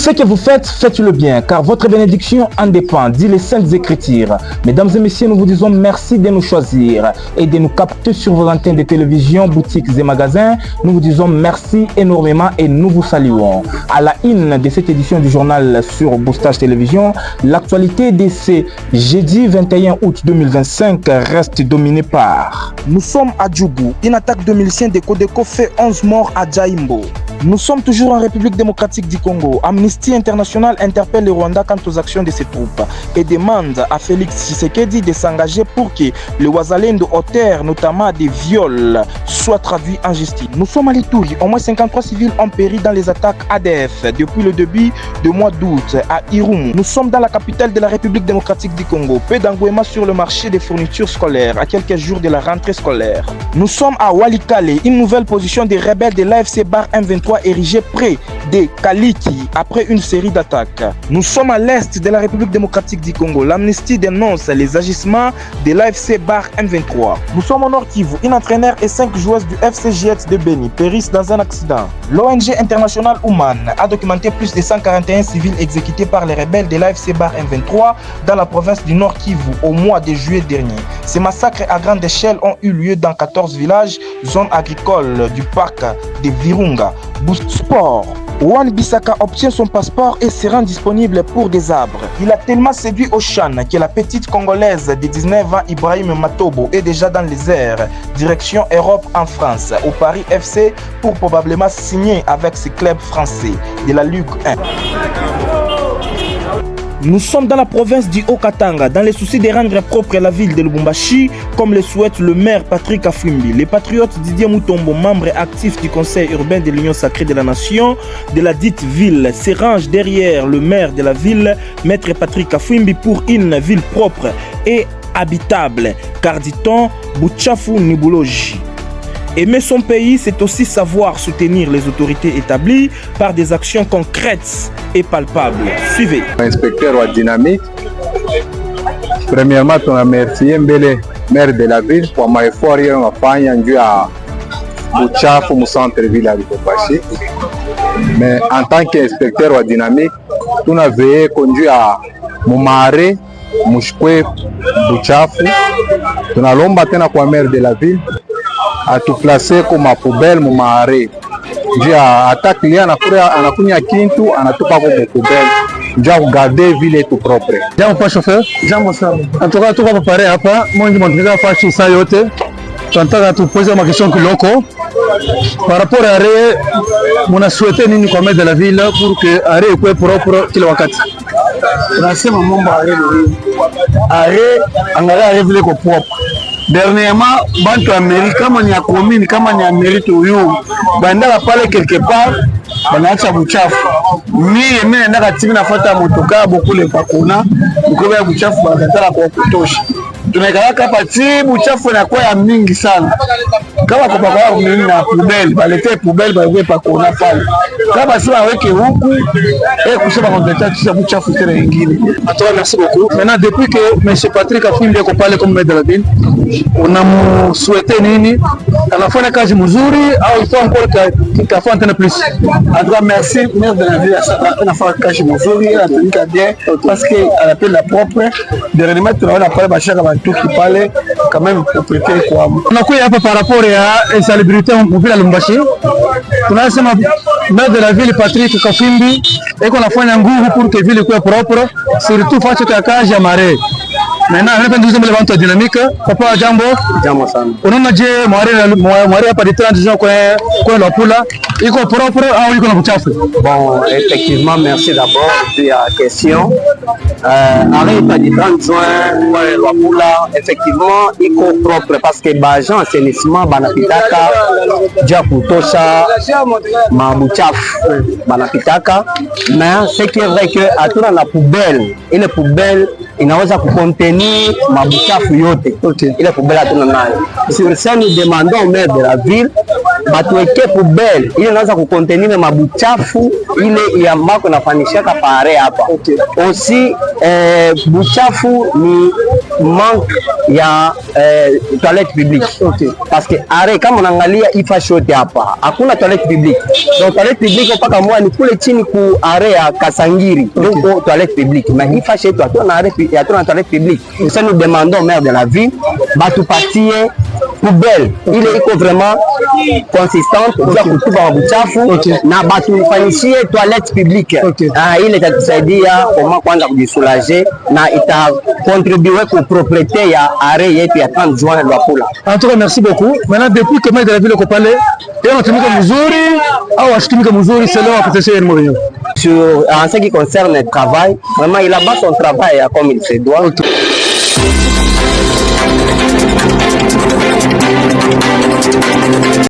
Ce que vous faites, faites-le bien, car votre bénédiction en dépend, dit les Saintes Écritures. Mesdames et messieurs, nous vous disons merci de nous choisir et de nous capter sur vos antennes de télévision, boutiques et magasins. Nous vous disons merci énormément et nous vous saluons. À la une de cette édition du journal sur Boostage Télévision, l'actualité de ce jeudi 21 août 2025 reste dominée par... Nous sommes à Djougou. Une attaque de miliciens de Codeco fait 11 morts à Djaimbo. Nous sommes toujours en République démocratique du Congo. Amnesty International interpelle le Rwanda quant aux actions de ses troupes et demande à Félix Tshisekedi de s'engager pour que le Wazalendo auteur, notamment des viols, soit traduit en justice. Nous sommes à Lituri. Au moins 53 civils ont péri dans les attaques ADF depuis le début du mois d'août à Irumu. Nous sommes dans la capitale de la République démocratique du Congo. Peu d'engouement sur le marché des fournitures scolaires à quelques jours de la rentrée scolaire. Nous sommes à Walikale. Une nouvelle position des rebelles de l'AFC Bar M23 érigé près de Kaliki après une série d'attaques. Nous sommes à l'est de la République démocratique du Congo. L'Amnesty dénonce les agissements de l'AFC Bar M23. Nous sommes au Nord Kivu. Un entraîneur et 5 joueuses du FC Jets de Beni périssent dans un accident. L'ONG internationale Ouman a documenté plus de 141 civils exécutés par les rebelles de l'AFC Bar M23 dans la province du Nord Kivu au mois de juillet dernier. Ces massacres à grande échelle ont eu lieu dans 14 villages, zones agricoles du parc de Virunga. Boost Sport. Wan Bissaka obtient son passeport et se rend disponible pour des arbres. Il a tellement séduit Oshan que la petite Congolaise de 19 ans Ibrahim Matobo est déjà dans les airs, direction Europe en France, au Paris FC pour probablement signer avec ses clubs français de la Ligue 1. Nous sommes dans la province du Haut-Katanga, dans le souci de rendre propre la ville de Lubumbashi, comme le souhaite le maire Patrick Afwimbi. Les patriotes Didier Moutombo, membre actif du conseil urbain de l'Union sacrée de la nation de la dite ville, se rangent derrière le maire de la ville, maître Patrick Afwimbi, pour une ville propre et habitable, car dit-on, Buchafu Nibuloji. Aimer son pays, c'est aussi savoir soutenir les autorités établies par des actions concrètes et palpables. Suivez. Inspecteur wa Dynamique, premièrement, on remercie Mbele, maire de la ville, pour ma effort à faire à Buchafu, au centre-ville à Lubumbashi. Mais en tant qu'inspecteur wa Dynamique, on a veillé conduire à Moumare, Mouchkwe, Buchafu. On a l'homme battu à maire de la ville. À tout placer comme à poubelle mon mari. J'ai attaque lié anakunya kintu anatupa kwa poubelle. J'ai regardé ville tout propre. Jambo pa chauffeur. Jambo sana. En tout cas tuko préparé hapa. Moi ndio mtaka fashi saa yote. Tunataka tupoze ma question kiloko. Par rapport à arrêt, mon a souhaité nini kwa maire de la ville pour que arrêt soit propre kila wakati. Tunasema mambo arrêt angalia arrêt vile kwa propre. Dernièrement, bantu Amérique, kama ni ya commune, kama ni ya mérite uyu, bandaka pale quelque part, banaacha buchafu. Mimi naenda timu nafuata motoka bokule pakuna, ukubwa ya buchafu bakatala kwa kutosha. Tunaikala hapa timu buchafu inakuwa ya mingi sana. Kama kwa kwa mimi na poubelle, balete poubelle bawe pakuna pale. Kama si waweke huku, kusema kompleter tout ça buchafu tena nyingine. Atoa, merci beaucoup. Maintenant depuis que monsieur Patrick Afwimbi est parlé comme maire de la ville, on a souhaité nini anafanya kazi mzuri au il faut encore kafanya tena plus. En tout cas, merci maire de la ville anafanya kazi mzuri, anatumika bien parce que elle appelle la propre. Dernièrement tunaona pale bashaka bantuki pale quand même propriété kwa. Tunakuja hapa par rapport ya insalubrité mpira Lubumbashi. Tunasema maire de la ville Patrick Afwimbi eko anafanya nguvu pour que ville soit propre, surtout face à kazi ya mare. Maintenant, on a besoin de l'événement dynamique. Papa Jambo. Jambo sana. On a dit mwari hapa di 30 jours kwa la poula. Iko propre au iko na buchafu? Bon, effectivement, merci d'abord de la question. Arrêt pas di 30 jours kwa la poula, effectivement, iko propre parce que bagent assainissement banapitaka dia kutosha mabuchafu banapitaka. Mais ce qui est vrai que atuna na poubelle, ile poubelle inaweza kucontenir mabuchafu yote. Okay. Ile poubelle hatuna nayo. Sur ça, nous demandons au maire de la ville batuweke poubelle ile inaweza kukontenir mabuchafu ile ya mako nafanishaka pare hapa. Aussi buchafu ni manque ya toilette publique. Parce que are kama unaangalia ifa shote hapa hakuna toilette publique. Donc toilette publique mpaka mwa ni kule chini ku are ya Kasangiri. Donc toilette publique. Mais ifa shote hatuna toilette publique. Ça nous demandons au maire de la ville batupatie poubelle ile iko vraiment consistante za kutupa buchafu na batufanyishie toilette publique. Ile itatusaidia kama kwanza kujisoulager na ita contribuer ku propriété ya are yetu ya 30 juin Luapula. En tout cas, merci beaucoup. Maintenant, depuis que maire de la ville Kopale, et on tumika mzuri au asitumika mzuri selon la protection ya mwenyewe. Sur en ce qui concerne le travail, vraiment il a battu son travail comme il se doit.